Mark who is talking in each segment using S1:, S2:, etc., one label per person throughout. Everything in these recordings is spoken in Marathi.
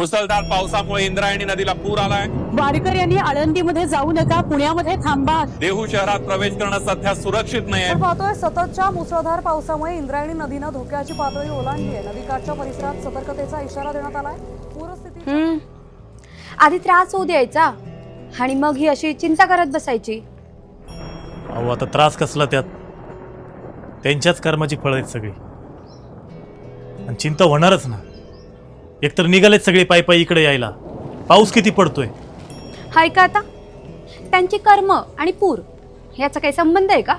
S1: मुसळधार पावसामुळे इंद्रायणी नदीला पूर आलाय।
S2: वारकऱ्यांनी आळंदीमध्ये जाऊ नका, पुण्यामध्ये थांबा।
S1: देहू शहरात प्रवेश करणं सध्या सुरक्षित नाहीये।
S3: पाहतोय सततच्या मुसळधार पावसामुळे इंद्रायणी नदीनं धोक्याची पातळी ओलांडली आहे। नदीकाठच्या परिसरात सतर्कतेचा इशारा देण्यात आलाय। पूरस्थिती
S4: आधी त्रास होऊ द्यायचा आणि मग ही अशी चिंता करत बसायची।
S5: अहो आता त्रास कसला त्यात, त्यांच्याच कर्माची फळं आहेत सगळी, आणि चिंता होणारच ना। एकतर निघालेत सगळे पायी पायी इकडे यायला, पाऊस किती पडतोय।
S4: हाय का आता त्यांची कर्म आणि पूर याचा काही संबंध आहे का?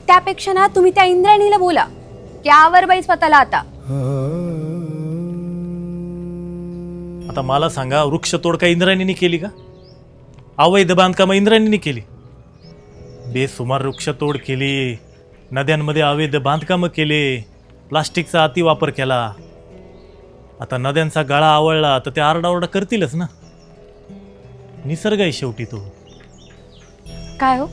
S4: त्यापेक्षा ना तुम्ही त्या इंद्रायणीला बोला की आवर बाई स्वतःला आता।
S5: आता मला सांगा, वृक्षतोड का इंद्रायणीने केली का? अवैध बांधकाम इंद्रायणीने केली? बेसुमार वृक्षतोड केली, नद्यांमध्ये अवैध बांधकाम केले, प्लास्टिकचा अतिवापर केला। आता नद्यांचा गळा आवळला तर ते आरडाओरडा करतीलच ना। निसर्ग आहे शेवटी तो।
S4: काय हो,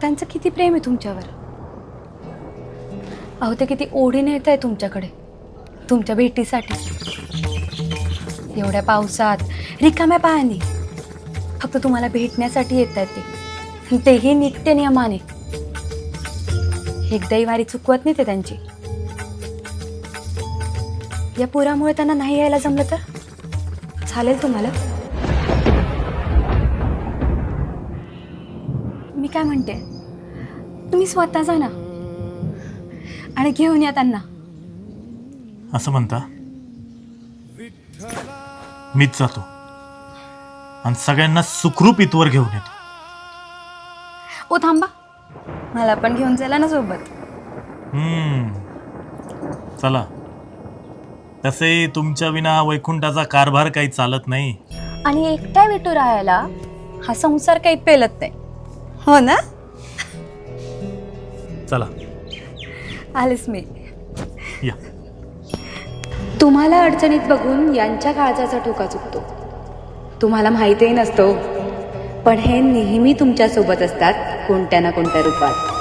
S4: त्यांचं किती प्रेम आहे तुमच्यावर। अहो ते किती ओढीने येत आहे तुमच्याकडे, तुमच्या भेटीसाठी। एवढ्या पावसात रिकाम्या पायाने फक्त तुम्हाला भेटण्यासाठी येत आहेत तेही नित्य नियमाने। एकदाही वारी चुकवत नाही ते त्यांची। या पुरामुळे त्यांना नाही यायला जमलं तर चालेल तुम्हाला? मी काय म्हणते, तुम्ही स्वतः जा ना आणि घेऊन या त्यांना।
S5: असं म्हणता? मीच जातो आणि सगळ्यांना सुखरूप इथवर घेऊन येतो।
S4: ओ थांबा, मला पण घेऊन चला ना सोबत।
S5: चला, तसे तुमच्या विना वैकुंठाचा कारभार काही चालत नाही।
S4: आणि एकटा विटू राहायला हा संसार काही पेलत नाही, हो ना?
S5: चला
S4: आलेच मी।
S5: या।
S4: तुम्हाला अडचणीत बघून यांच्या काळजाचा ठोका चुकतो। तुम्हाला माहितीही नसतो, पण हे नेहमी तुमच्या सोबत असतात कोणत्या ना कोणत्या रूपात।